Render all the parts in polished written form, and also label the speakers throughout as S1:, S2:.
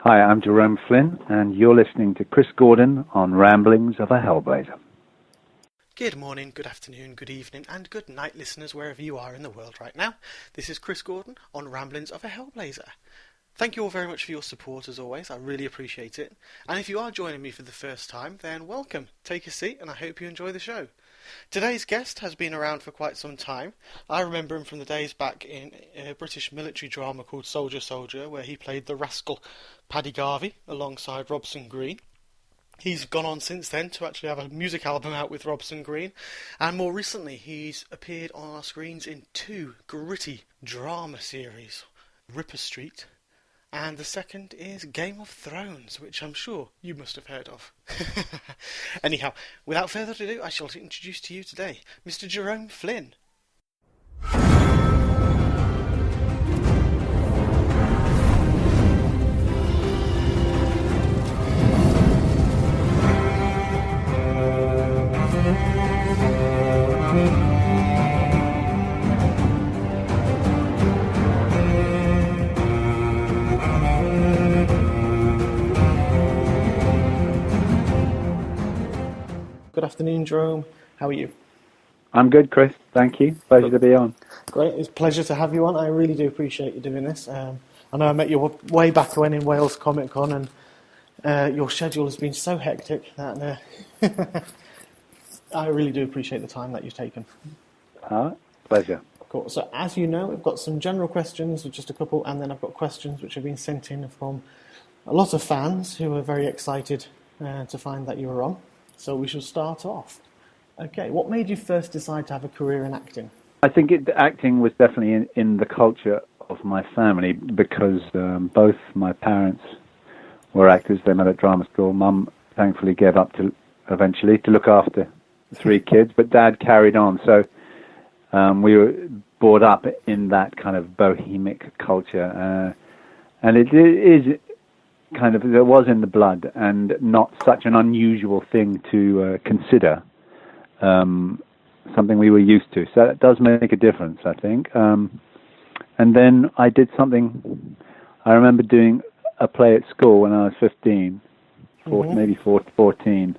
S1: Hi, I'm Jerome Flynn, and you're listening to Chris Gordon on Ramblings of a Hellblazer.
S2: Good morning, good afternoon, good evening, and good night, listeners, wherever you are in the world right now. This is Chris Gordon on Ramblings of a Hellblazer. Thank you all very much for your support, as always. I really appreciate it. And if you are joining me for the first time, then welcome. Take a seat, and I hope you enjoy the show. Today's guest has been around for quite some time. I remember him from the days back in a British military drama called Soldier Soldier, where he played the rascal Paddy Garvey alongside Robson Green. He's gone on since then to actually have a music album out with Robson Green, and more recently he's appeared on our screens in two gritty drama series, Ripper Street, and the second is Game of Thrones, which I'm sure you must have heard of. Anyhow, without further ado, I shall introduce to you today Mr. Jerome Flynn. Good afternoon, Jerome. How are you?
S1: I'm good, Chris. Thank you. Pleasure to be on.
S2: Great. It's a pleasure to have you on. I really do appreciate you doing this. I know I met you way back when in Wales Comic Con, and your schedule has been so hectic that I really do appreciate the time that you've taken.
S1: Pleasure.
S2: Cool. So as you know, we've got some general questions, just a couple, and then I've got questions which have been sent in from a lot of fans who are very excited to find that you were on. So we shall start off. Okay, what made you first decide to have a career in acting?
S1: I think acting was definitely in the culture of my family because both my parents were actors. They met at drama school. Mum thankfully gave up eventually to look after three kids, but Dad carried on. So we were brought up in that kind of bohemic culture. And it is kind of, there was in the blood, and not such an unusual thing to consider, something we were used to. So that does make a difference, I think. And then I did something, I remember doing a play at school when I was 15, maybe 14,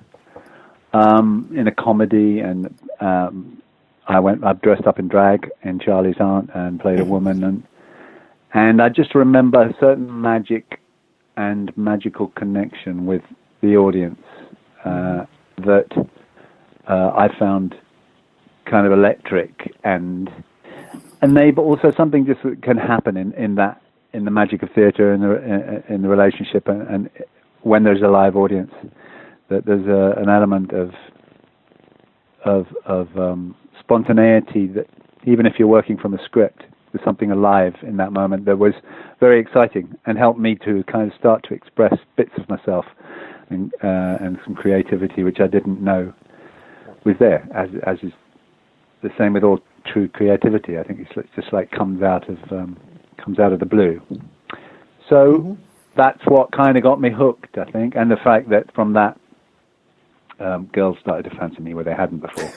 S1: in a comedy, and I dressed up in drag in Charlie's Aunt and played a woman, and I just remember a certain magical connection with the audience that I found kind of electric, and but also something just that can happen in the magic of theatre, in the relationship, and when there's a live audience, that there's an element of spontaneity, that even if you're working from a script, there's something alive in that moment that was very exciting and helped me to kind of start to express bits of myself and some creativity which I didn't know was there, as is the same with all true creativity. I think it's just like comes out of the blue. So that's what kind of got me hooked, I think, and the fact that from that girls started to fancy me where they hadn't before.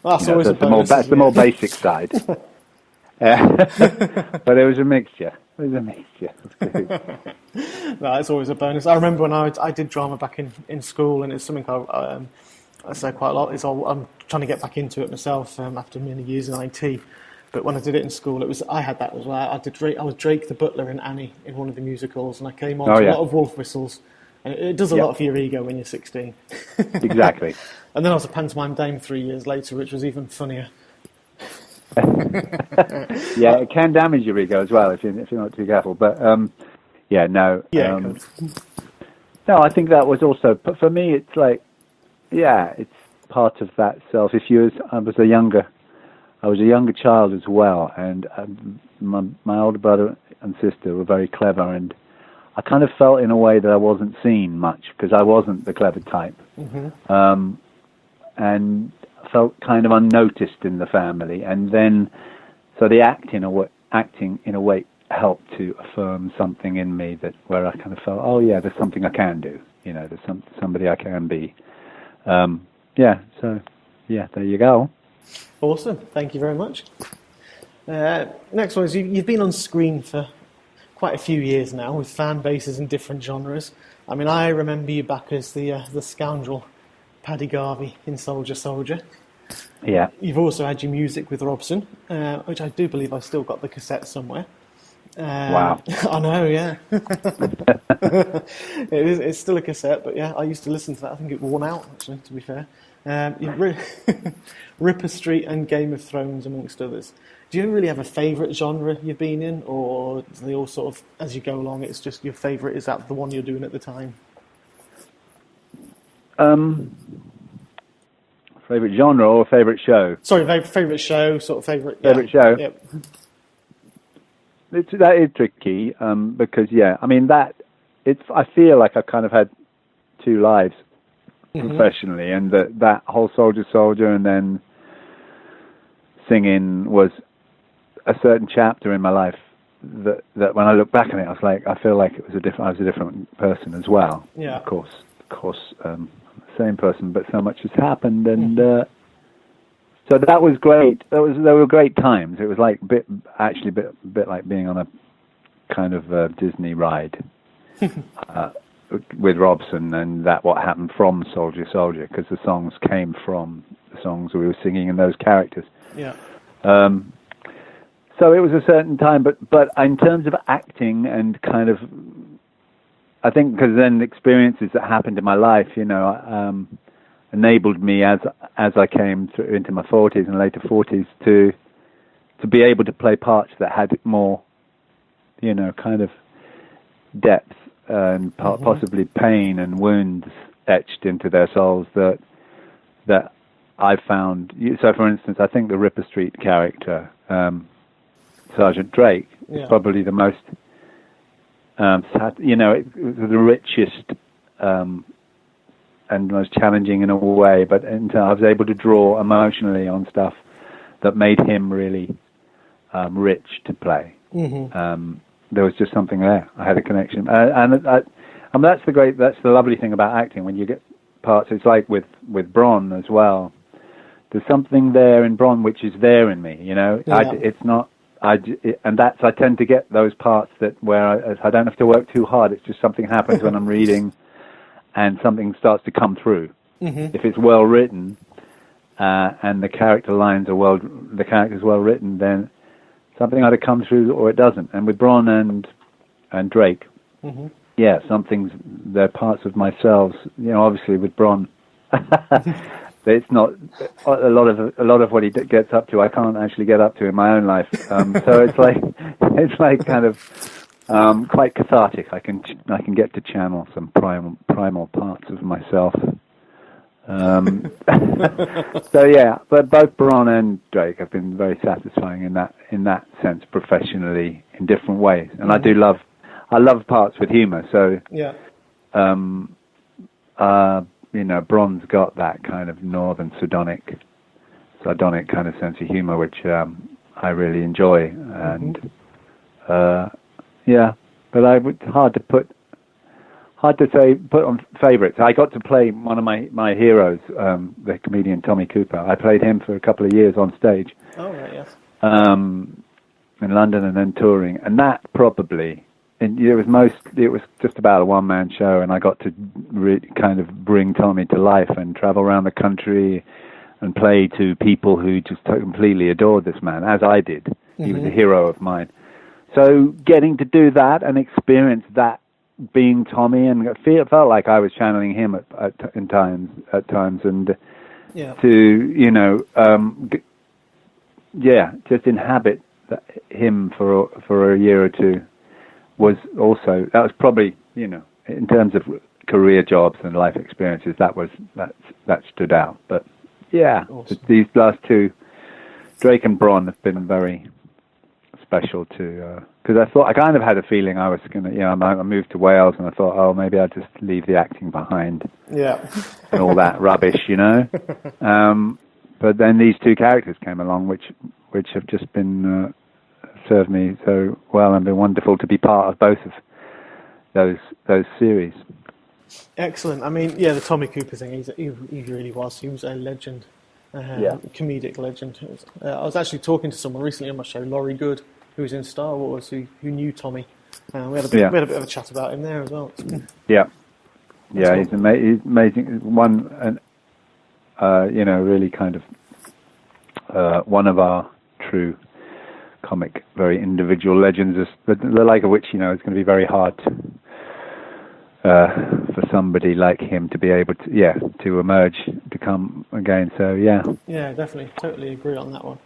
S2: Well, that's always
S1: that's the more basic side. But it was a mixture.
S2: No, it's always a bonus. I remember when I did drama back in school, and it's something I say quite a lot. I'm trying to get back into it myself after many years in IT. But when I did it in school, I had that as well. I was Drake the butler in Annie in one of the musicals, and I came on to a lot of wolf whistles. And it does a lot for your ego when you're 16.
S1: Exactly.
S2: And then I was a pantomime dame 3 years later, which was even funnier.
S1: Yeah, it can damage your ego as well if you're not too careful. But no, I think that was also. But for me, it's like, it's part of that self. I was a younger child as well, and my older brother and sister were very clever, and I kind of felt in a way that I wasn't seen much because I wasn't the clever type, and felt kind of unnoticed in the family. And then, so the acting in a way helped to affirm something in me where I kind of felt, there's something I can do. There's somebody I can be. So there you go. Awesome.
S2: Thank you very much. Next one is you've been on screen for quite a few years now with fan bases in different genres. I mean, I remember you back as the scoundrel Paddy Garvey in Soldier Soldier.
S1: Yeah.
S2: You've also had your music with Robson, which I do believe I've still got the cassette somewhere.
S1: Wow.
S2: I know, yeah. It's still a cassette, but yeah, I used to listen to that. I think it worn out, actually, to be fair. Ripper Street and Game of Thrones, amongst others. Do you really have a favourite genre you've been in, or do they all sort of, as you go along, it's just your favourite, is that the one you're doing at the time?
S1: Favourite genre or favourite show?
S2: Sorry, favourite show, sort of favourite...
S1: Favourite show?
S2: Yep.
S1: That is tricky, because, I mean, I feel like I've kind of had two lives professionally, and that whole Soldier and then singing was a certain chapter in my life that when I look back on it, I feel like I was a different person as well.
S2: Yeah.
S1: Of course, same person, but so much has happened, and so that was great. There were great times. It was like a bit like being on a kind of Disney ride with Robson, and what happened from Soldier Soldier, because the songs came from the songs we were singing and those characters.
S2: Yeah.
S1: So it was a certain time, but in terms of acting and kind of, I think because then experiences that happened in my life, enabled me as I came into my 40s and later 40s to be able to play parts that had more, kind of depth and possibly pain and wounds etched into their souls that I found. So, for instance, I think the Ripper Street character, Sergeant Drake, is probably the most, it was the richest and most challenging in a way, but I was able to draw emotionally on stuff that made him really rich to play. There was just something there. I had a connection, and that's the lovely thing about acting. When you get parts, it's like with Bronn as well. There's something there in Bronn which is there in me. It's not. I tend to get those parts where I don't have to work too hard. It's just something happens when I'm reading, and something starts to come through. If it's well written, and the character's well written, then something either comes through or it doesn't. And with Bronn and Drake, they're parts of myself. Obviously with Bronn, it's not a lot of what he gets up to. I can't actually get up to in my own life. So it's like kind of quite cathartic. I can get to channel some primal parts of myself. So but both Bronn and Drake have been very satisfying in that sense, professionally, in different ways. And I love parts with humor. So Bronn's got that kind of northern sardonic kind of sense of humor, which I really enjoy. And but hard to put on favourites. I got to play one of my heroes, the comedian Tommy Cooper. I played him for a couple of years on stage.
S2: Oh, right, yes.
S1: In London and then touring, and that probably, it was just about a one-man show, and I got to kind of bring Tommy to life and travel around the country and play to people who just completely adored this man, as I did. He was a hero of mine. So getting to do that and experience that, being Tommy, and it felt like I was channeling him at times, and just inhabit him for a year or two was probably, in terms of career jobs and life experiences, that stood out. But awesome. These last two, Drake and Bronn, have been very special to, because I kind of had a feeling I was going to, I moved to Wales and I thought, oh, maybe I'll just leave the acting behind.
S2: Yeah.
S1: And all that rubbish, But then these two characters came along, which have just been, served me so well, and been wonderful to be part of both of those series.
S2: Excellent. I mean, the Tommy Cooper thing, he really was. He was a legend. Comedic legend. I was actually talking to someone recently on my show, Laurie Good, who was in Star Wars, who knew Tommy, We had a bit of a chat about him there as well.
S1: Yeah, he's amazing. Really kind of one of our true comic, very individual legends, the like of which, is going to be very hard for somebody like him to be able to emerge, to come again. So yeah,
S2: definitely, totally agree on that one.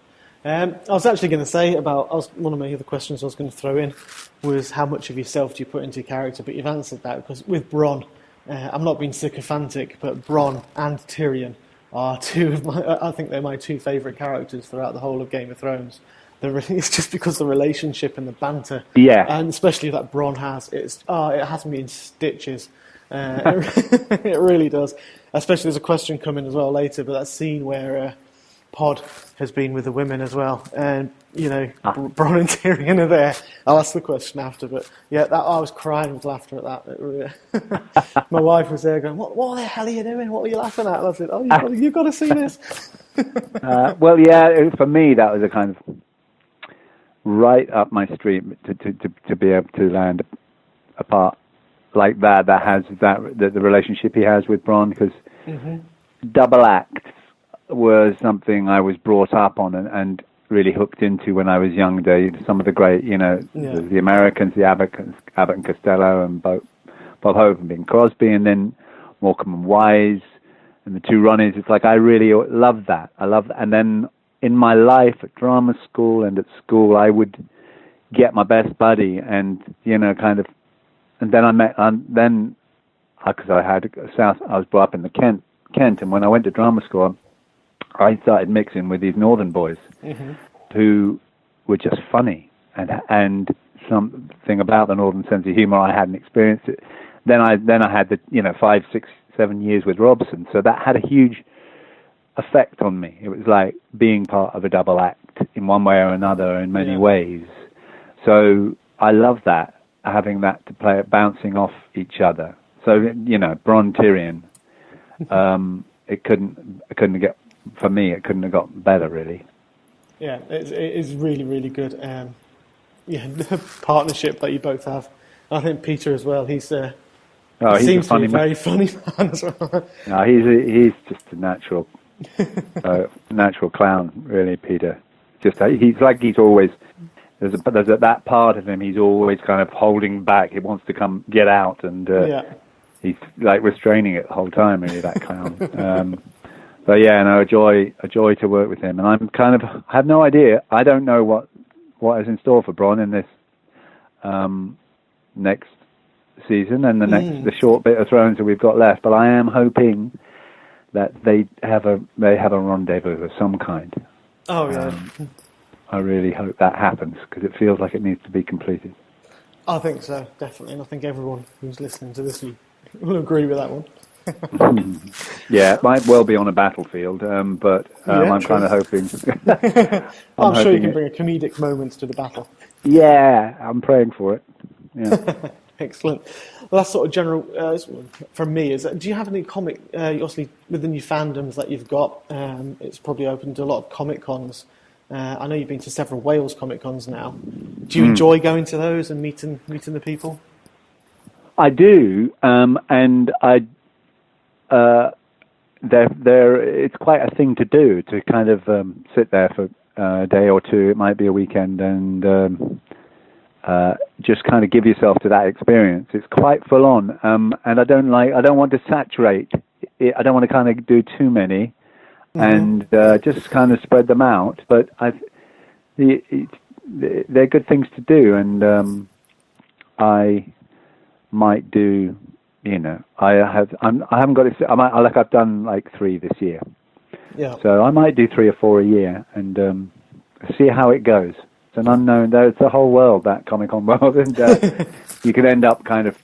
S2: I was actually going to say one of my other questions I was going to throw in was how much of yourself do you put into your character, but you've answered that, because with Bronn, I'm not being sycophantic, but Bronn and Tyrion are I think they're my two favourite characters throughout the whole of Game of Thrones. It's just because the relationship and the banter, and especially that Bronn has, it has me in stitches. It really does. Especially, there's a question coming as well later, but that scene where Pod has been with the women as well, and Bronn and Tyrion are there. I'll ask the question after, but I was crying with laughter at that. My wife was there going, "What the hell are you doing? What are you laughing at?" And I said, "Oh, you've got to see this."
S1: For me, that was a kind of right up my street to be able to land a part like that has the relationship he has with Bronn, because double acts was something I was brought up on and really hooked into when I was young. Some of the great, the Americans, the Abbott and Costello, and Bob Hope and Bing Crosby, and then Morecambe and Wise, and the two Ronnies. It's like I really love that. And then in my life at drama school and at school, I would get my best buddy, and and then I met, because I was brought up in Kent, and when I went to drama school, I started mixing with these northern boys who were just funny, and something about the northern sense of humor I hadn't experienced it. Then I had the 5, 6, 7 years with Robson, so that had a huge effect on me. It was like being part of a double act in one way or another, in many ways. So I love that, having that to play, bouncing off each other. So Bronn, Tyrion, it couldn't get, for me, it couldn't have got better, really.
S2: Yeah, it is really, really good. The partnership that you both have. I think Peter as well. He seems to be a very funny man as well.
S1: No, he's just a natural clown, really, Peter. He's always there's that part of him. He's always kind of holding back. He wants to get out, and he's like restraining it the whole time. Really, that clown. But a joy to work with him. And I have no idea. I don't know what is in store for Bronn in this next season and the short bit of Thrones that we've got left. But I am hoping that they have a rendezvous of some kind.
S2: Oh yeah.
S1: I really hope that happens, because it feels like it needs to be completed.
S2: I think so, definitely, and I think everyone who's listening to this will agree with that one.
S1: Yeah, it might well be on a battlefield, but I'm kind of hoping.
S2: I'm sure you can bring a comedic moment to the battle.
S1: Yeah, I'm praying for it. Yeah.
S2: Excellent. Well, that's sort of general from me. Do you have any comic? Obviously, within your fandoms that you've got, it's probably open to a lot of comic cons. I know you've been to several Wales comic cons now. Do you enjoy going to those and meeting the people?
S1: I do, and I. It's quite a thing to do, to kind of sit there for a day or two. It might be a weekend, and just kind of give yourself to that experience. It's quite full on, and I don't want to saturate it. I don't want to kind of do too many, and just kind of spread them out. But they're good things to do, and I might do. I haven't got it. I've done like 3 this year.
S2: Yeah.
S1: So I might do 3 or 4 a year, and see how it goes. It's an unknown. It's a whole world, that Comic-Con world, and you could end up kind of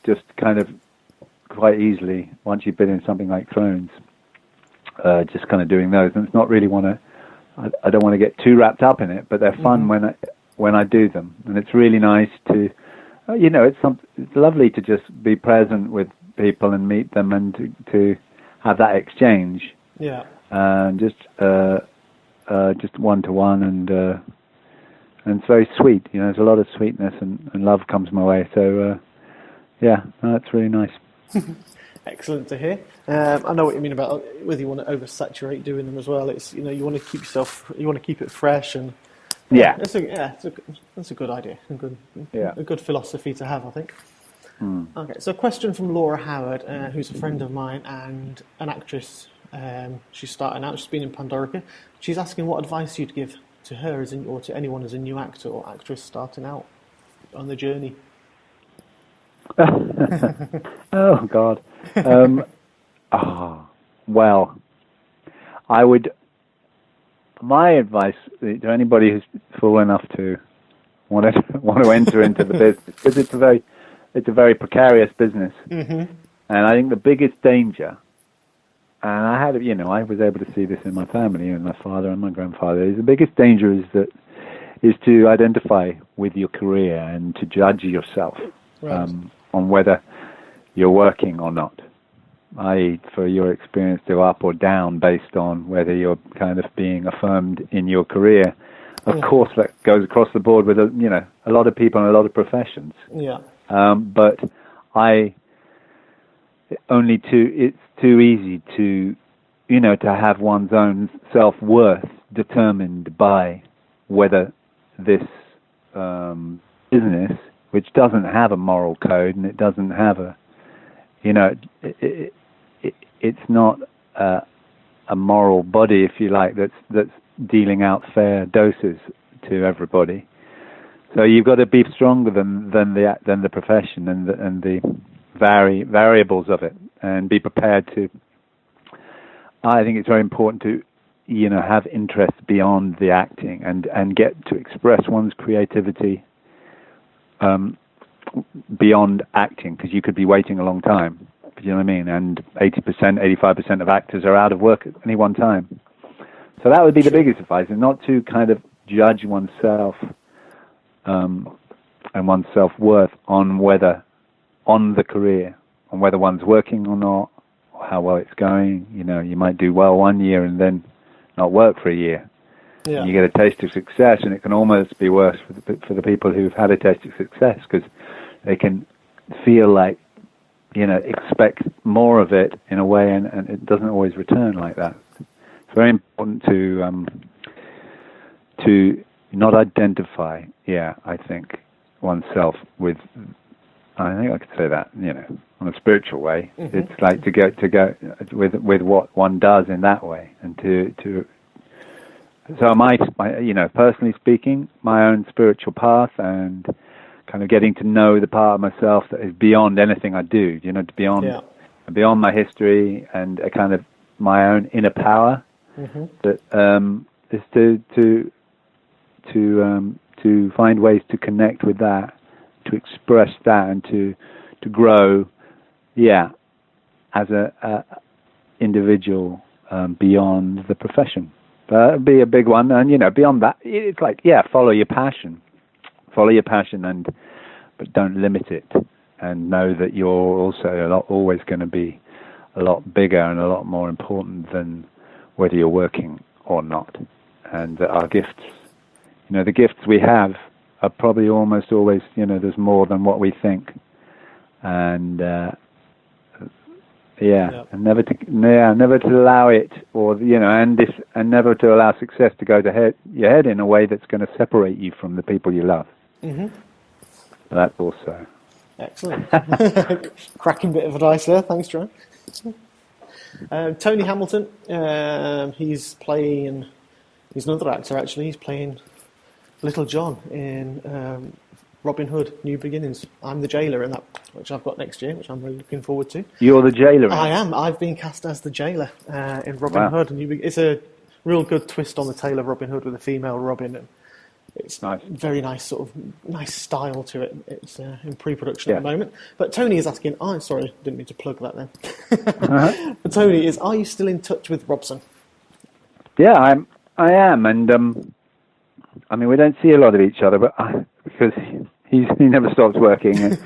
S1: quite easily, once you've been in something like Thrones, just kind of doing those. And it's not really I don't want to get too wrapped up in it, but they're fun when I do them, and it's really nice to. It's lovely to just be present with people and meet them, and to have that exchange.
S2: Yeah.
S1: And just 1-to-1, and it's very sweet. There's a lot of sweetness and love comes my way. So that's really nice.
S2: Excellent to hear. I know what you mean about whether you want to oversaturate doing them as well. It's you want to keep it fresh and that's a good idea, a good philosophy to have, I think. Okay, so a question from Laura Howard, who's a friend of mine and an actress. She's starting out. She's been in Pandorica. She's asking what advice you'd give to her or to anyone as a new actor or actress starting out on the journey.
S1: Oh God. Well, I would. My advice to anybody who's fool enough to want to enter into the business, because it's a very precarious business, and I think the biggest danger, and I was able to see this in my family and my father and my grandfather. The biggest danger is to identify with your career and to judge yourself. Right. On whether you're working or not, i.e., for your experience to up or down based on whether you're kind of being affirmed in your career. Of course, that goes across the board with a lot of people in a lot of professions. Yeah. But it's too easy to have one's own self-worth determined by whether this business, which doesn't have a moral code and it doesn't have it's not a moral body, if you like, that's dealing out fair doses to everybody. So you've got to be stronger than the profession and the variables of it, and be prepared to. I think it's very important to have interests beyond the acting and get to express one's creativity beyond acting, because you could be waiting a long time. You know what I mean? And 80%, 85% of actors are out of work at any one time. So that would be the biggest advice, and not to kind of judge oneself and one's self-worth on the career, on whether one's working or not, or how well it's going. You might do well one year and then not work for a year. Yeah. And you get a taste of success, and it can almost be worse for the people who've had a taste of success, because they can feel like, expect more of it in a way, and it doesn't always return like that. It's very important to not identify, I think, oneself with, I think I could say that, on a spiritual way. Mm-hmm. It's like to go with what one does in that way, and to so my personally speaking, my own spiritual path and kind of getting to know the part of myself that is beyond anything I do, beyond my history, and a kind of my own inner power, that is to find ways to connect with that, to express that, and to grow, as a individual beyond the profession. That'd be a big one, and beyond that, it's like follow your passion, but don't limit it, and know that you're also always going to be a lot bigger and a lot more important than whether you're working or not, and that our gifts, the gifts we have are probably almost always, there's more than what we think, and and never to allow it, or and never to allow success to go to your head in a way that's going to separate you from the people you love. Mm-hmm. That's also
S2: excellent. Cracking bit of advice there. Thanks, John. Tony Hamilton. He's another actor actually. He's playing Little John in Robin Hood: New Beginnings. I'm the jailer in that, which I've got next year, which I'm really looking forward to.
S1: You're the jailer?
S2: I am. I've been cast as the jailer in Robin Hood. And it's a real good twist on the tale of Robin Hood with a female Robin. And it's nice. Very nice, sort of nice style to it. It's in pre-production at the moment. But Tony is asking, sorry, didn't mean to plug that then. But Tony is, are you still in touch with Robson?
S1: Yeah, I am. And we don't see a lot of each other, but because he never stops working and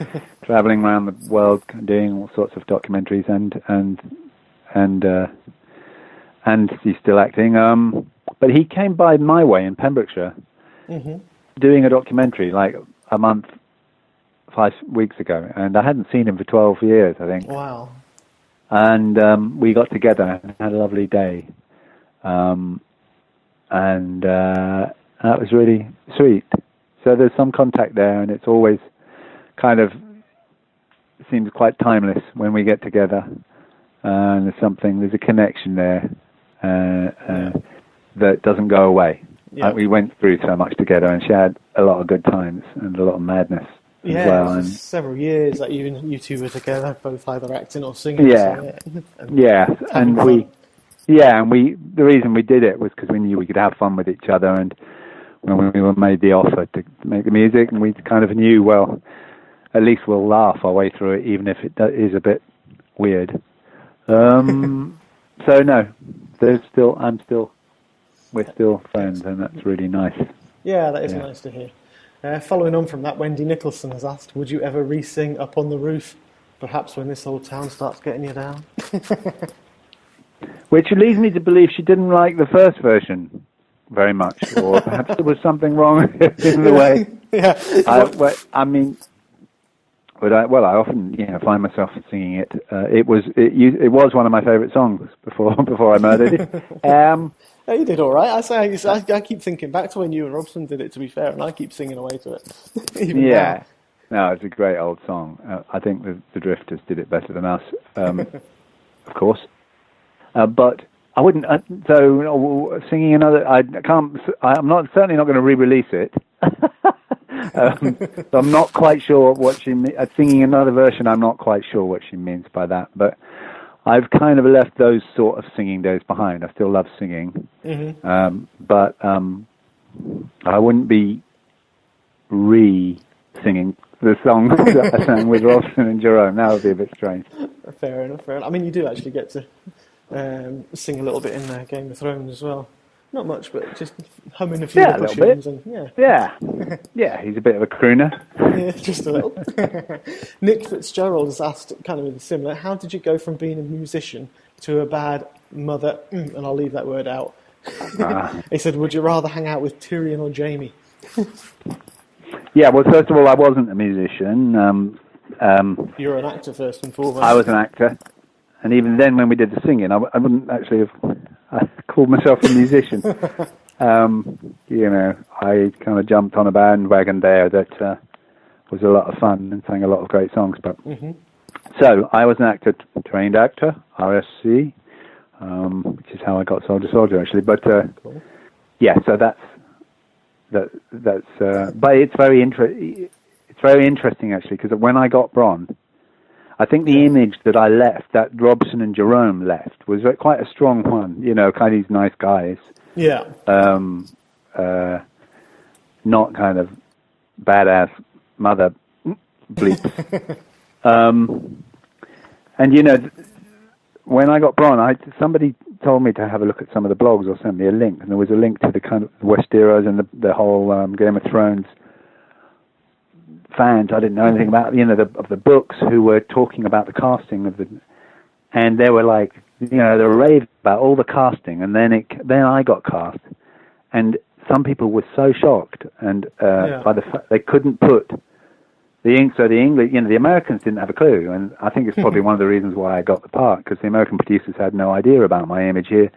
S1: traveling around the world doing all sorts of documentaries and he's still acting. But he came by my way in Pembrokeshire doing a documentary like a month, 5 weeks ago, and I hadn't seen him for 12 years, I think.
S2: Wow.
S1: And we got together and had a lovely day. And that was really sweet. So there's some contact there, and it's always kind of seems quite timeless when we get together. And there's a connection there that doesn't go away.
S2: Yeah.
S1: We went through so much together and shared a lot of good times and a lot of madness as well.
S2: It was several years that you two were together, both either acting or singing.
S1: Yeah, the reason we did it was because we knew we could have fun with each other, and when we were made the offer to make the music, and we kind of knew, well, at least we'll laugh our way through it, even if it is a bit weird. So no, we're still friends, and that's really nice.
S2: Yeah, that is nice to hear. Following on from that, Wendy Nicholson has asked, would you ever re-sing Up on the Roof, perhaps when this old town starts getting you down?
S1: Which leads me to believe she didn't like the first version very much, or perhaps there was something wrong in the way.
S2: Yeah.
S1: I often find myself singing it. It was one of my favourite songs before I murdered it.
S2: Yeah, you did all right. I keep thinking back to when you and Robson did it, to be fair, and I keep singing away to it.
S1: Yeah. No, it's a great old song. I think the Drifters did it better than us, of course. But I wouldn't. Singing another, I'm certainly not going to re-release it. So I'm not quite sure what she means. Singing another version, I'm not quite sure what she means by that. But I've kind of left those sort of singing days behind. I still love singing, but I wouldn't be re-singing the song that I sang with Robson and Jerome. That would be a bit strange.
S2: Fair enough. I mean, you do actually get to sing a little bit in Game of Thrones as well. Not much, but just humming a few of the tunes.
S1: Yeah, he's a bit of a crooner.
S2: Yeah, just a little. Nick Fitzgerald has asked, kind of similar, how did you go from being a musician to a bad mother, and I'll leave that word out. He said, would you rather hang out with Tyrion or Jaime?
S1: Yeah, well, first of all, I wasn't a musician.
S2: You're an actor, first and foremost.
S1: I was an actor. And even then, when we did the singing, I wouldn't actually have called myself a musician. I kind of jumped on a bandwagon there that was a lot of fun and sang a lot of great songs. But so I was an actor, trained actor, RSC, which is how I got Soldier Soldier actually. But
S2: cool.
S1: Yeah, so that's. But it's very interesting actually, because when I got Bronn, I think the image that I left, that Robson and Jerome left, was quite a strong one. Kind of these nice guys. Yeah. Not kind of badass mother bleeps. And when I got Bronn, somebody told me to have a look at some of the blogs or sent me a link, and there was a link to the kind of Westeros and the whole Game of Thrones fans I didn't know anything about, of the books, who were talking about the casting and they were like, they were raving about all the casting, and then I got cast, and some people were so shocked, and by the fact they couldn't put the English, the Americans didn't have a clue, and I think it's probably one of the reasons why I got the part, because the American producers had no idea about my image here,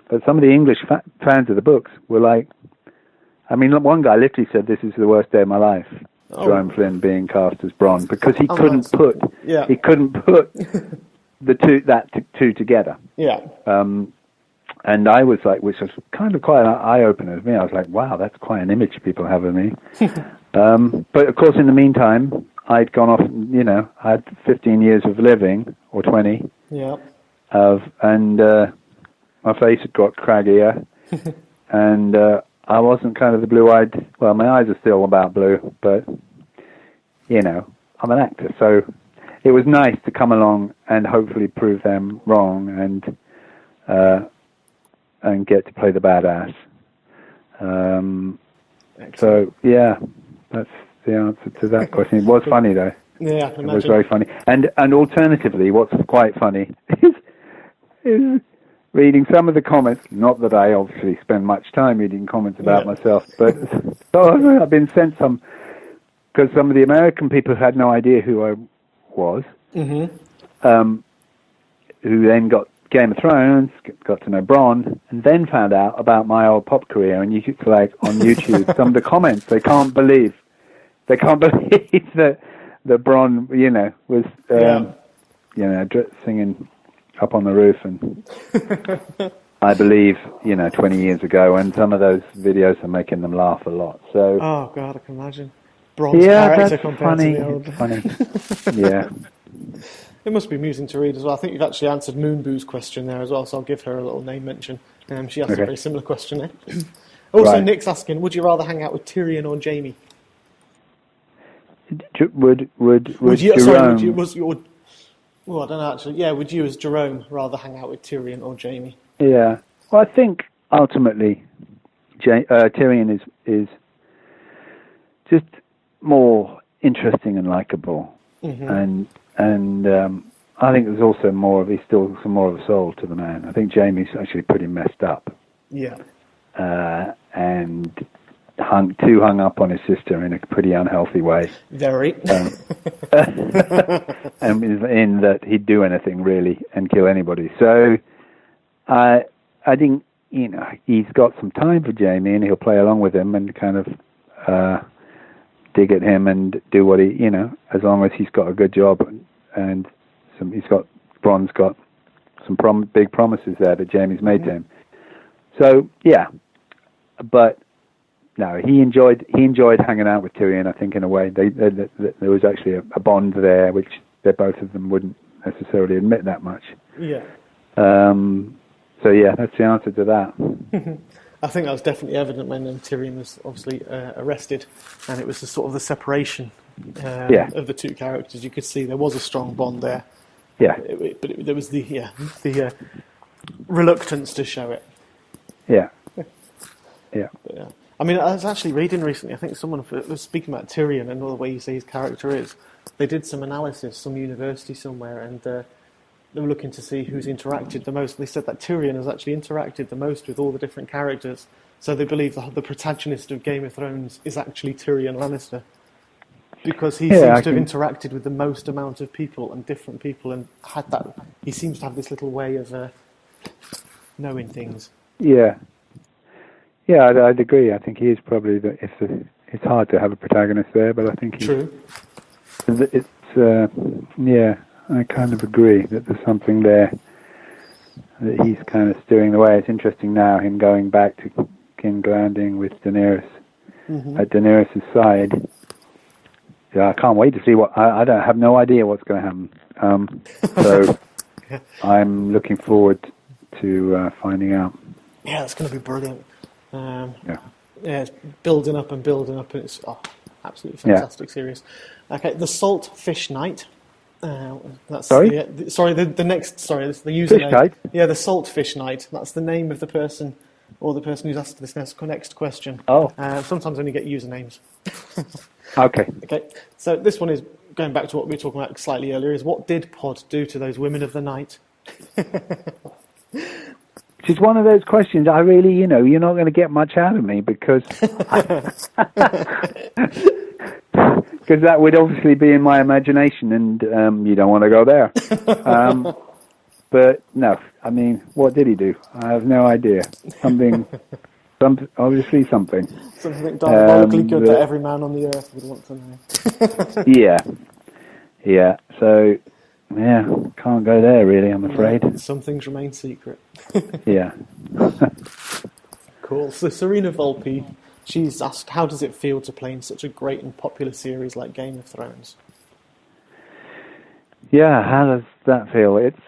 S1: but some of the English fans of the books were like, one guy literally said, "This is the worst day of my life." Jerome Flynn being cast as Bronn, because he couldn't put the two together. Yeah. And I was like, which was kind of quite an eye opener to me. I was like, wow, that's quite an image people have of me. But of course, in the meantime, I'd gone off. I had 15 years of living, or 20. Yeah. And my face had got craggier, and I wasn't kind of the blue-eyed. Well, my eyes are still about blue, but I'm an actor, so it was nice to come along and hopefully prove them wrong and get to play the badass. So yeah, that's the answer to that question. It was funny though. Yeah, I can imagine. It was very funny. And alternatively, what's quite funny is reading some of the comments. Not that I obviously spend much time reading comments about myself, but I've been sent some, because some of the American people had no idea who I was, who then got Game of Thrones, got to know Bronn, and then found out about my old pop career. And you could, like, on YouTube, some of the comments, they can't believe that Bronn, was, singing Up on the Roof, and I believe, 20 years ago, and some of those videos are making them laugh a lot. So,
S2: oh God, I can imagine. Bronn's character compared to the old.
S1: Funny. Yeah.
S2: It must be amusing to read as well. I think you've actually answered Moonboo's question there as well, so I'll give her a little name mention. She asked a very similar question there. Also, right. Nick's asking, would you rather hang out with Tyrion or Jaime?
S1: Would
S2: you?
S1: Jerome...
S2: Sorry, would you? I don't know actually. Yeah, would you as Jerome rather hang out with Tyrion or Jaime?
S1: Yeah. Well, I think ultimately Tyrion is just more interesting and likable, and I think there's also he's still some more of a soul to the man. I think Jaime's actually pretty messed up.
S2: Yeah.
S1: And too hung up on his sister in a pretty unhealthy way.
S2: Very.
S1: And in that he'd do anything really and kill anybody. So I think, he's got some time for Jaime, and he'll play along with him and kind of dig at him and do what he, as long as he's got a good job, and Bronn's got some big promises there that Jaime's made to him. So yeah, but no, he enjoyed hanging out with Tyrion. I think in a way there was actually a bond there, which both of them wouldn't necessarily admit that much.
S2: Yeah.
S1: So yeah, that's the answer to that.
S2: I think that was definitely evident when Tyrion was obviously arrested, and it was the sort of the separation of the two characters. You could see there was a strong bond there.
S1: Yeah.
S2: But there was the reluctance to show it.
S1: Yeah. Yeah.
S2: But, I mean, I was actually reading recently, I think someone was speaking about Tyrion and all the way you say his character is. They did some analysis, some university somewhere, and they were looking to see who's interacted the most. They said that Tyrion has actually interacted the most with all the different characters. So they believe the protagonist of Game of Thrones is actually Tyrion Lannister. Because he seems to have interacted with the most amount of people and different people, and he seems to have this little way of knowing things.
S1: Yeah. Yeah, I'd agree. I think he is probably it's hard to have a protagonist there, but I think
S2: true.
S1: I kind of agree that there's something there that he's kind of steering the way. It's interesting now, him going back to King's Landing with Daenerys at Daenerys' side. Yeah, I can't wait to see I have no idea what's going to happen. So I'm looking forward to finding out.
S2: Yeah, it's going to be brilliant. It's building up, and it's absolutely fantastic series. Okay, the Salt Fish Knight. That's
S1: sorry?
S2: The username.
S1: Fish Knight?
S2: Yeah, the Salt Fish Knight. That's the name of the person, or the person who's asked this next question.
S1: Oh.
S2: Sometimes I only get usernames.
S1: Okay.
S2: Okay, so this one is going back to what we were talking about slightly earlier, is what did Pod do to those women of the night?
S1: Which is one of those questions I really, you're not going to get much out of me because that would obviously be in my imagination, and you don't want to go there. But no, I mean, what did he do? I have no idea. Obviously something.
S2: Something diabolically good that every man on the earth would want to know.
S1: Yeah. So, can't go there really, I'm afraid.
S2: Some things remain secret.
S1: Yeah.
S2: Cool. So Serena Volpe, she's asked, how does it feel to play in such a great and popular series like Game of Thrones?
S1: Yeah, how does that feel? It's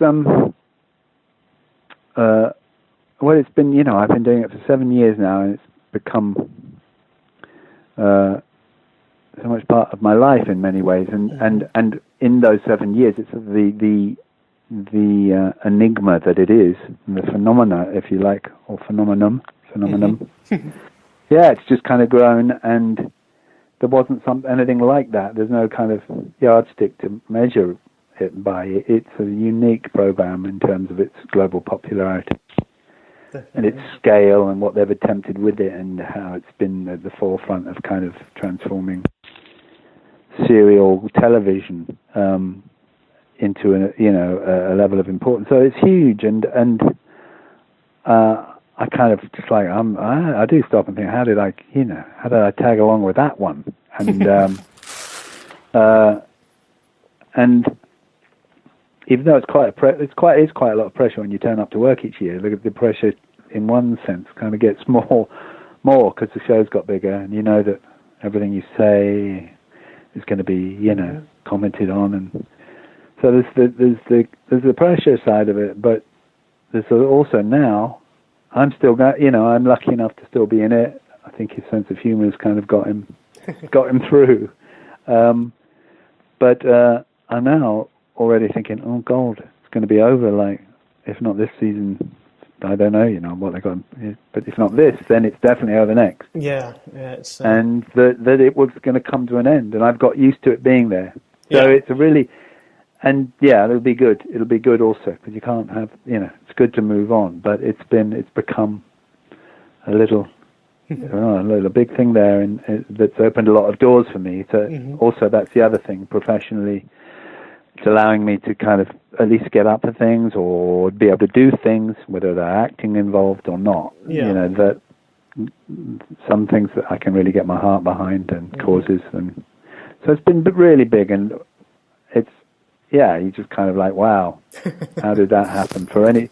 S1: well, it's been, I've been doing it for 7 years now, and it's become so much part of my life in many ways. And in those 7 years, it's the enigma that it is, the phenomena, if you like, or phenomenon. Yeah, it's just kind of grown, and there wasn't anything like that. There's no kind of yardstick to measure it by. It's a unique program in terms of its global popularity. and its scale and what they've attempted with it, and how it's been at the forefront of kind of transforming serial television into a level of importance. So it's huge, and I kind of just like I do stop and think, how did I tag along with that one? And and even though it's quite a lot of pressure when you turn up to work each year. Look at the pressure in one sense kind of gets more because the show's got bigger, and you know that everything you say is going to be commented on, and so there's the pressure side of it, but there's also now I'm still I'm lucky enough to still be in it. I think his sense of humour has kind of got him through, but I'm now already thinking, oh God, it's going to be over. Like, if not this season, I don't know, what they got. But if not this, then it's definitely over next.
S3: Yeah, it's
S1: and that it was going to come to an end, and I've got used to it being there. So it's a really, and it'll be good. It'll be good also, because you can't have, it's good to move on, but it's become a little. A big thing there, and that's opened a lot of doors for me. So also, that's the other thing professionally. It's allowing me to kind of at least get up for things or be able to do things, whether they're acting involved or not.
S3: Yeah.
S1: That some things that I can really get my heart behind and causes, and so it's been really big. And it's you just kind of like, wow, how did that happen? For any.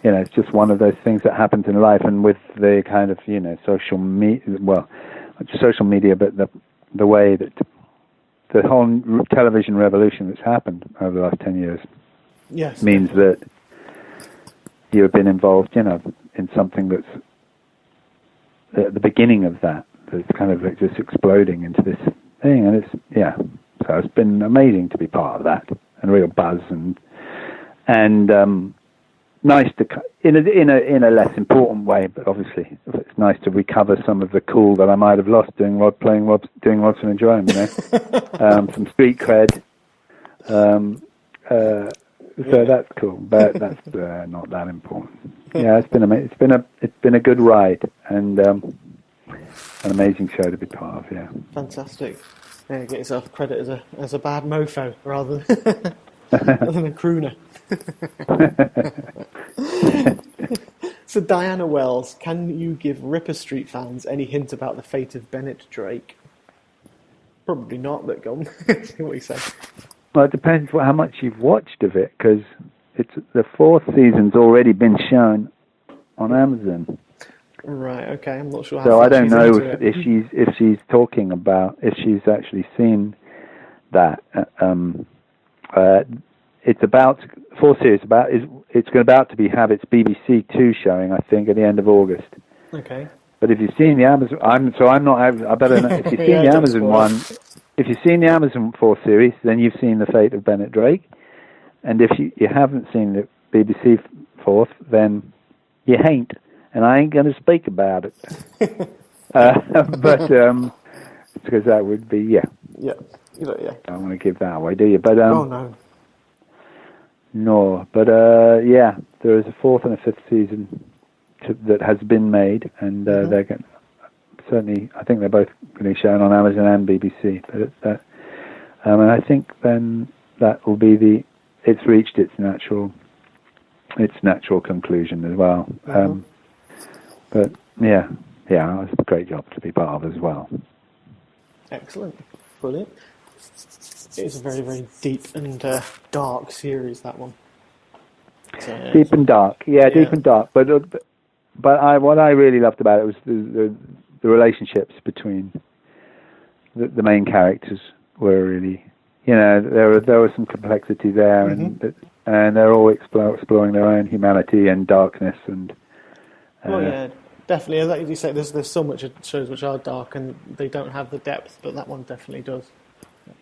S1: It's just one of those things that happens in life, and with the kind of social media, but the way that the whole television revolution that's happened over the last 10 years means that you've been involved, in something that's at the beginning of that's kind of just exploding into this thing, and so it's been amazing to be part of that, and real buzz and nice to, in a less important way, but obviously it's nice to recover some of the cool that I might have lost doing Robson and Jerome, some street cred. So that's cool, but that's not that important. Yeah, it's been amazing. It's been a good ride, and an amazing show to be part of. Yeah,
S3: fantastic. Yeah, get yourself credit as a bad mofo rather than a crooner. So Diana Wells, can you give Ripper Street fans any hint about the fate of Bennett Drake? Probably not, but go on. See what you say.
S1: Well, it depends how much you've watched of it, because it's the 4th season's already been shown on Amazon.
S3: Right. Okay. I'm not sure.
S1: So I don't know if she's talking about, if she's actually seen that. It's about 4 series. It's about to have its BBC 2 showing, I think, at the end of August.
S3: Okay.
S1: But if you've seen the Amazon, I better know. If you've seen the Amazon one, if you've seen the Amazon 4 series, then you've seen the fate of Bennett Drake. And if you haven't seen the BBC 4th, then you ain't. And I ain't going to speak about it. But because that would be
S3: Yeah.
S1: I don't want to give that away, do you? But
S3: oh no.
S1: No, but there is a 4th and a 5th season that has been made, and they're certainly. I think they're both going to be shown on Amazon and BBC. But it's and I think then that will be it's reached its natural conclusion as well. But it was a great job to be part of as well.
S3: Excellent, brilliant. It's a very, very deep and dark series, that one. So,
S1: deep and dark, deep and dark. But what I really loved about it was the relationships between the main characters were really, there was some complexity there, and they're all exploring their own humanity and darkness and.
S3: Definitely. Like you say, there's so much of shows which are dark and they don't have the depth, but that one definitely does.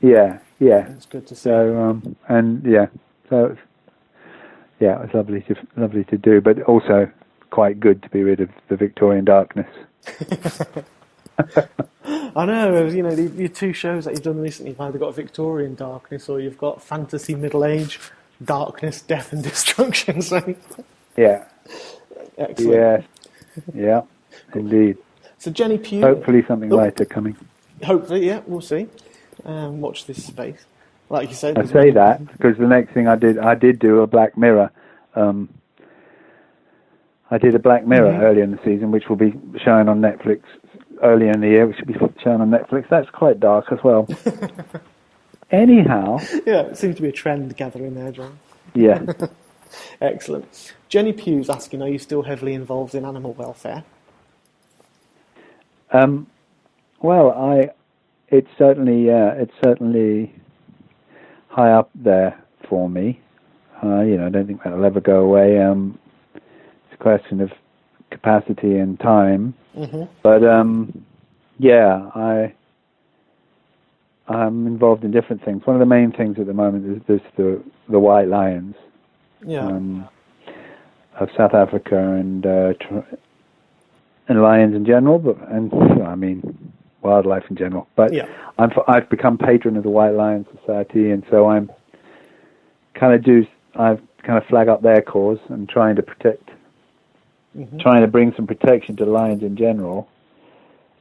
S1: Yeah.
S3: It's good to see.
S1: So it was lovely to do, but also quite good to be rid of the Victorian darkness.
S3: I know, your 2 shows that you've done recently, you've either got Victorian darkness or you've got fantasy middle age darkness, death and destruction. So
S1: yeah.
S3: Excellent.
S1: Yeah, indeed.
S3: So Jenny Pugh.
S1: Hopefully something lighter coming.
S3: Hopefully, yeah, we'll see. Watch this space. Like you said,
S1: I say that because the next thing I did do a Black Mirror. I did a Black Mirror earlier in the season, which will be shown on Netflix earlier in the year, which will be shown on Netflix. That's quite dark as well. Anyhow.
S3: Yeah, it seems to be a trend gathering there, John.
S1: Yeah.
S3: Excellent. Jenny Pugh's asking, are you still heavily involved in animal welfare?
S1: Well, it's certainly high up there for me. I don't think that'll ever go away. It's a question of capacity and time. But I'm involved in different things. One of the main things at the moment is the white lions of South Africa and lions in general, wildlife in general. But I've become patron of the White Lion Society, and so I kind of flag up their cause and trying to bring some protection to lions in general,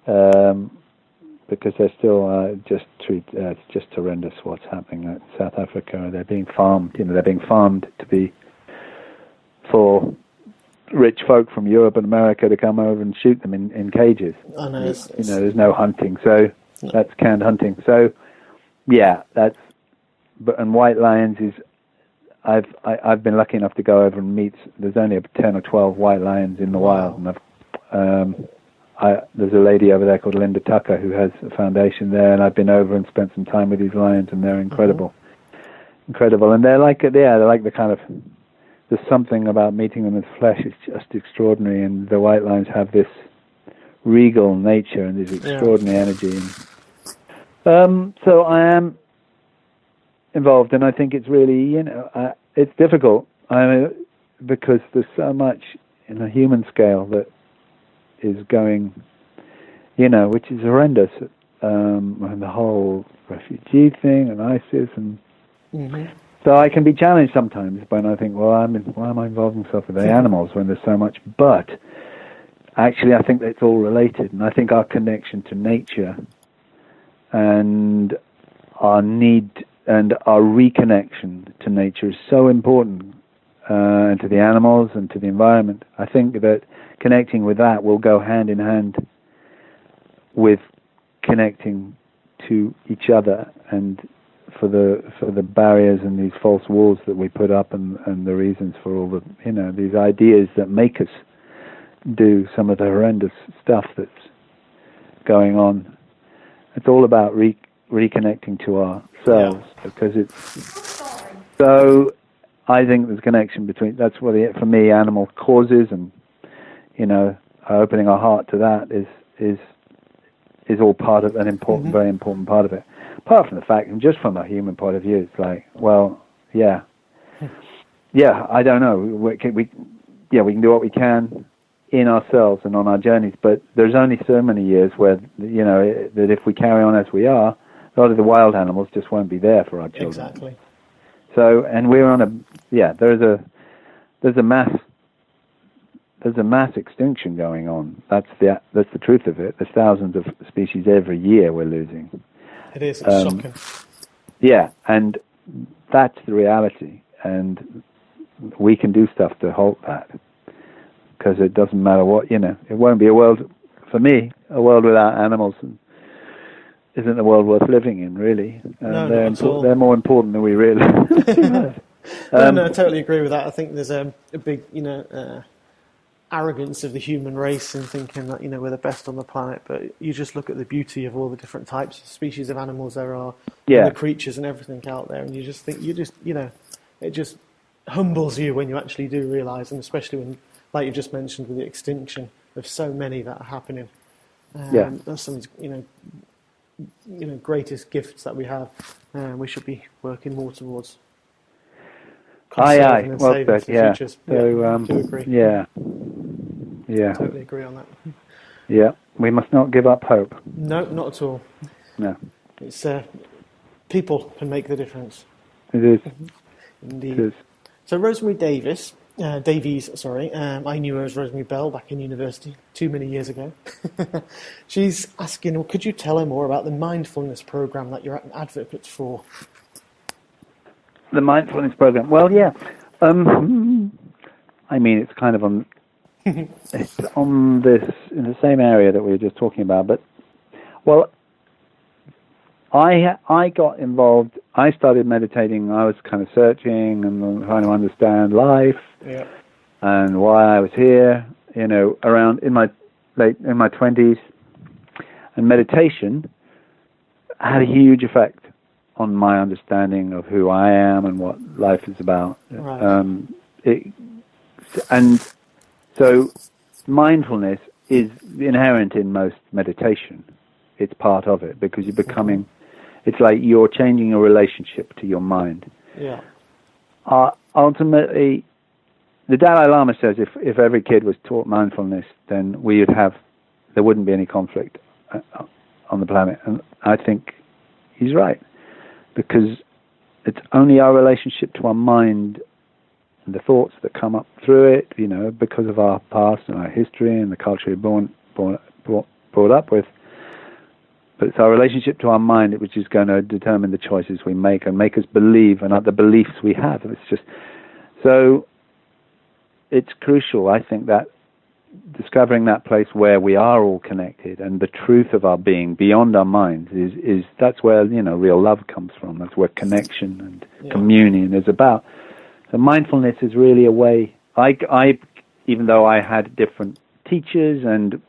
S1: because they're still it's just horrendous what's happening in South Africa. They're being farmed. They're being farmed to be for rich folk from Europe and America to come over and shoot them in cages.
S3: I know.
S1: There's no hunting, so that's canned hunting. So and white lions is. I've been lucky enough to go over and meet. There's only 10 or 12 white lions in the wild, and there's a lady over there called Linda Tucker who has a foundation there, and I've been over and spent some time with these lions, and they're incredible, and they're like the kind of. There's something about meeting them in the flesh. It's just extraordinary, and the white lions have this regal nature and this extraordinary energy. And, so I am involved, and I think it's really, it's difficult. Because there's so much in a human scale that is going, which is horrendous. And the whole refugee thing and ISIS and. So I can be challenged sometimes when I think, why am I involving myself with the animals when there's so much? But actually, I think that it's all related, and I think our connection to nature and our need and our reconnection to nature is so important, and to the animals and to the environment. I think that connecting with that will go hand in hand with connecting to each other and for the barriers and these false walls that we put up and the reasons for all the these ideas that make us do some of the horrendous stuff that's going on. It's all about reconnecting to ourselves because it's so. I think there's a connection between that's what for me animal causes and opening our heart to that is all part of an important, very important part of it. Apart from the fact, and just from a human point of view, it's like, I don't know. We can do what we can in ourselves and on our journeys, but there's only so many years where that if we carry on as we are, a lot of the wild animals just won't be there for our children.
S3: Exactly.
S1: So, and we're on there's a mass extinction going on. That's the truth of it. There's thousands of species every year we're losing.
S3: It is. It's shocking.
S1: Yeah, and that's the reality, and we can do stuff to halt that because it doesn't matter what it won't be a world for me. A world without animals isn't a world worth living in, really.
S3: No,
S1: they're more important than we realize.
S3: No, I totally agree with that. I think there's a big, arrogance of the human race in thinking that, we're the best on the planet, but you just look at the beauty of all the different types of species of animals there are, and the creatures and everything out there, and you just think, it just humbles you when you actually do realise, and especially when, like you just mentioned, with the extinction of so many that are happening. That's some, greatest gifts that we have, and we should be working more towards.
S1: Well said,
S3: futures.
S1: So,
S3: do agree.
S1: Yeah.
S3: Totally agree on that.
S1: Yeah, we must not give up hope.
S3: No, not at all.
S1: No.
S3: It's people can make the difference.
S1: It is.
S3: Indeed.
S1: It is.
S3: So Rosemary Davis Davies, sorry. I knew her as Rosemary Bell back in university too many years ago. She's asking, well, could you tell her more about the mindfulness program that you're an advocate for?
S1: The mindfulness program. Well, yeah. I mean, it's kind of it's on this, in the same area that we were just talking about. But, well, I got involved. I started meditating. I was kind of searching and trying to understand life and why I was here. Around in my 20s, and meditation had a huge effect on my understanding of who I am and what life is about. Right. And so mindfulness is inherent in most meditation. It's part of it because you're becoming, it's like you're changing your relationship to your mind.
S3: Yeah.
S1: Ultimately, the Dalai Lama says if every kid was taught mindfulness, then there wouldn't be any conflict on the planet. And I think he's right, because it's only our relationship to our mind and the thoughts that come up through it, because of our past and our history and the culture we're brought up with. But it's our relationship to our mind which is going to determine the choices we make and make us believe and the beliefs we have. So it's crucial, I think, that discovering that place where we are all connected and the truth of our being beyond our minds is that's where real love comes from. That's where connection and communion is about. So mindfulness is really a way. I even though I had different teachers and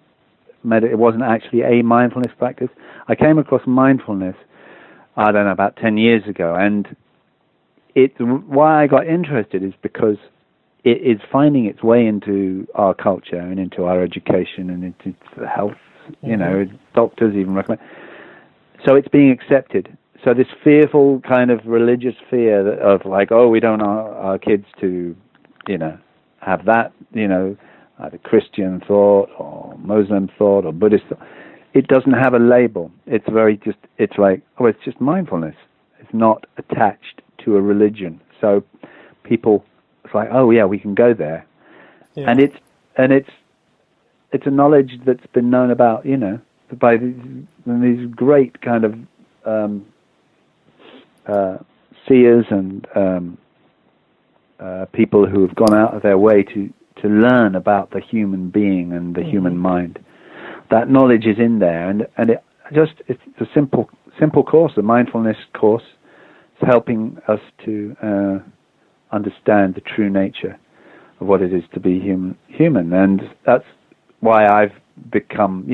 S1: it wasn't actually a mindfulness practice, I came across mindfulness, I don't know, about 10 years ago, and why I got interested is because it is finding its way into our culture and into our education and into the health, doctors even recommend. So it's being accepted. So this fearful kind of religious fear of like, we don't want our kids to, have that, either Christian thought or Muslim thought or Buddhist thought. It doesn't have a label. It's it's like, it's just mindfulness. It's not attached to a religion. So people, it's like, we can go there. Yeah. And it's a knowledge that's been known about, by these great kind of seers and people who have gone out of their way to learn about the human being and the human mind. That knowledge is in there, and it's a simple course, a mindfulness course. It's helping us to understand the true nature of what it is to be human, and that's why I've become,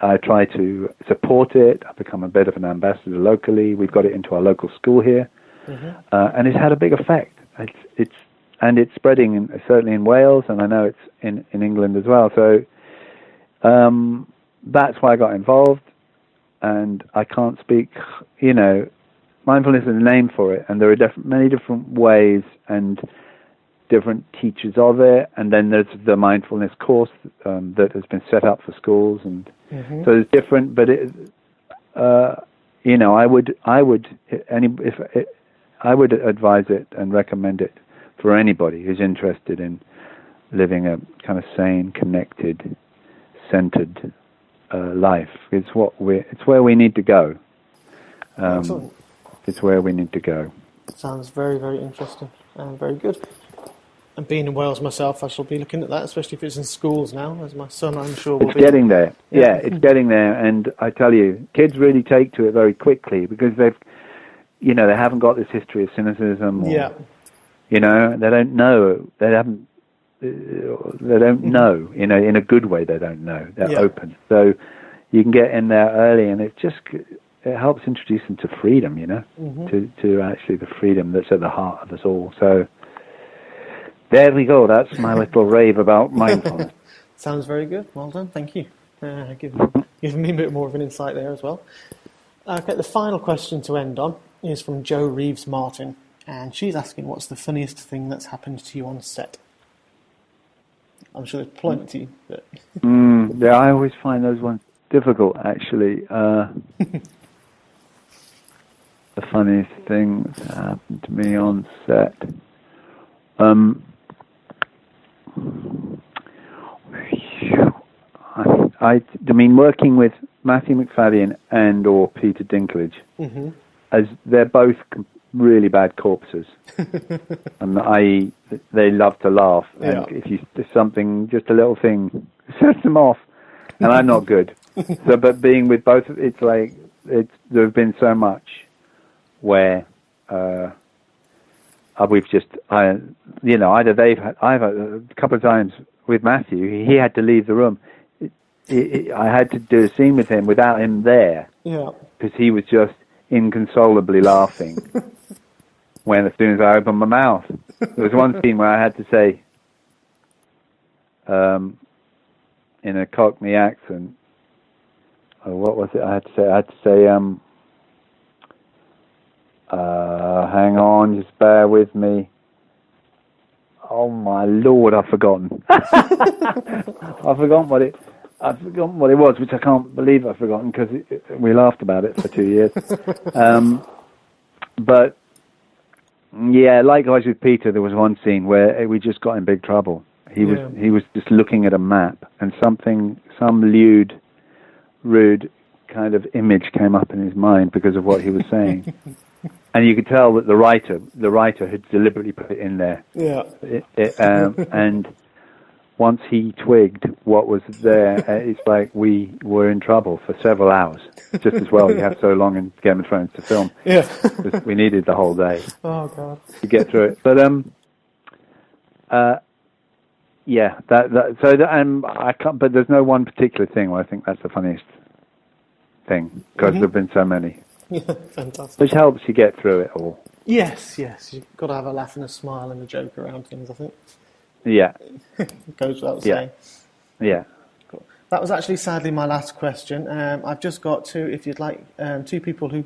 S1: I try to support it. I've become a bit of an ambassador locally. We've got it into our local school here, and it's had a big effect. It's spreading certainly in Wales, and I know it's in England as well. So that's why I got involved, and I can't speak, mindfulness is a name for it, and there are many different ways and different teachers of it, and then there's the mindfulness course that has been set up for schools, and so it's different. But I would advise it and recommend it for anybody who's interested in living a kind of sane, connected, centered life. It's where we need to go. It's where we need to go.
S3: Sounds very, very interesting and very good. And being in Wales myself, I shall be looking at that, especially if it's in schools now, as my son, I'm sure, will be.
S1: It's getting there. Yeah, it's getting there. And I tell you, kids really take to it very quickly because they haven't got this history of cynicism. Or, they don't know. They don't know. In a good way, they don't know. They're open. So you can get in there early, and it helps introduce them to freedom, to actually the freedom that's at the heart of us all. So there we go. That's my little rave about mindfulness.
S3: Sounds very good. Well done. Thank you. Giving me a bit more of an insight there as well. Okay, the final question to end on is from Jo Reeves Martin, and she's asking, what's the funniest thing that's happened to you on set? I'm sure there's plenty. But
S1: I always find those ones difficult, actually. The funniest thing that's happened to me on set. I mean, working with Matthew McFadden and or Peter Dinklage, as they're both really bad corpses, and they love to laugh, and if something, just a little thing, sets them off, and I'm not good. So, but being with both, it's like there have been so much where we've just, either I've had a couple of times with Matthew, he had to leave the room. I had to do a scene with him without him there, because he was just inconsolably laughing as soon as I opened my mouth. There was one scene where I had to say, in a Cockney accent, what was it I had to say? I had to say, hang on, just bear with me. Oh my Lord, I've forgotten. I've forgotten what it was, which I can't believe I've forgotten, because we laughed about it for 2 years. But yeah, likewise with Peter, there was one scene where we just got in big trouble. He was just looking at a map, and some lewd, rude kind of image came up in his mind because of what he was saying. And you could tell that the writer had deliberately put it in there. Yeah. And once he twigged what was there, it's like we were in trouble for several hours. Just as well, you have so long in Game of Thrones to film. Yeah. We needed the whole day. Oh God. To get through it. But yeah, I can't. But there's no one particular thing where I think that's the funniest thing, because there've been so many. Yeah, fantastic. Which helps you get through it all.
S3: Yes. You've got to have a laugh and a smile and a joke around things, I think.
S1: Yeah.
S3: Goes without saying.
S1: Yeah.
S3: Cool. That was actually sadly my last question. I've just got two people who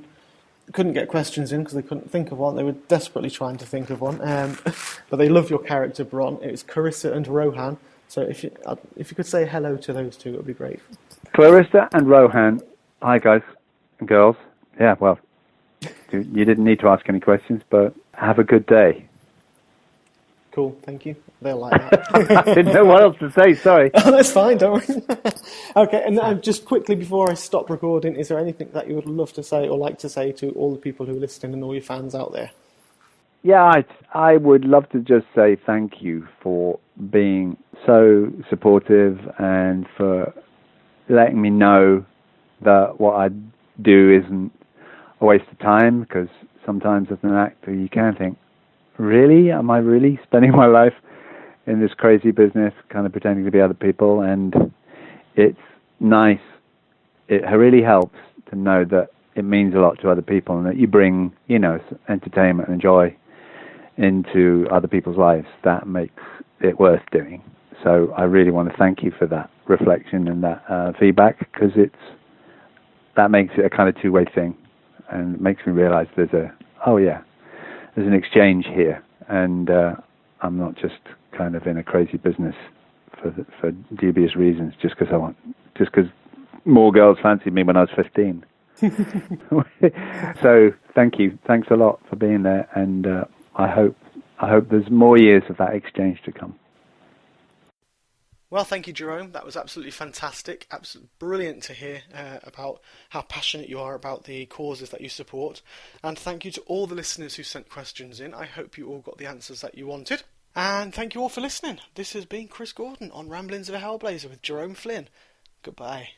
S3: couldn't get questions in because they couldn't think of one. They were desperately trying to think of one. But they love your character, Bronn. It was Clarissa and Rohan. So if you could say hello to those two, it would be great.
S1: Clarissa and Rohan. Hi, guys and girls. Yeah, well, you didn't need to ask any questions, but have a good day.
S3: Cool, thank you. They'll like that.
S1: I didn't know what else to say, sorry.
S3: Oh, that's fine, don't worry. Okay, and just quickly before I stop recording, is there anything that you would love to say or like to say to all the people who are listening and all your fans out there?
S1: Yeah, I would love to just say thank you for being so supportive and for letting me know that what I do isn't a waste of time, because sometimes as an actor you can think, really? Am I really spending my life in this crazy business kind of pretending to be other people? And it's nice. It really helps to know that it means a lot to other people and that you bring, entertainment and joy into other people's lives. That makes it worth doing. So I really want to thank you for that reflection and that feedback, because that makes it a kind of two-way thing, and it makes me realize there's an exchange here, and I'm not just kind of in a crazy business for dubious reasons, just because more girls fancied me when I was 15. So thank you, thanks a lot for being there, and I hope there's more years of that exchange to come.
S2: Well, thank you, Jerome. That was absolutely fantastic. Absolutely brilliant to hear about how passionate you are about the causes that you support. And thank you to all the listeners who sent questions in. I hope you all got the answers that you wanted. And thank you all for listening. This has been Chris Gordon on Ramblings of a Hellblazer with Jerome Flynn. Goodbye.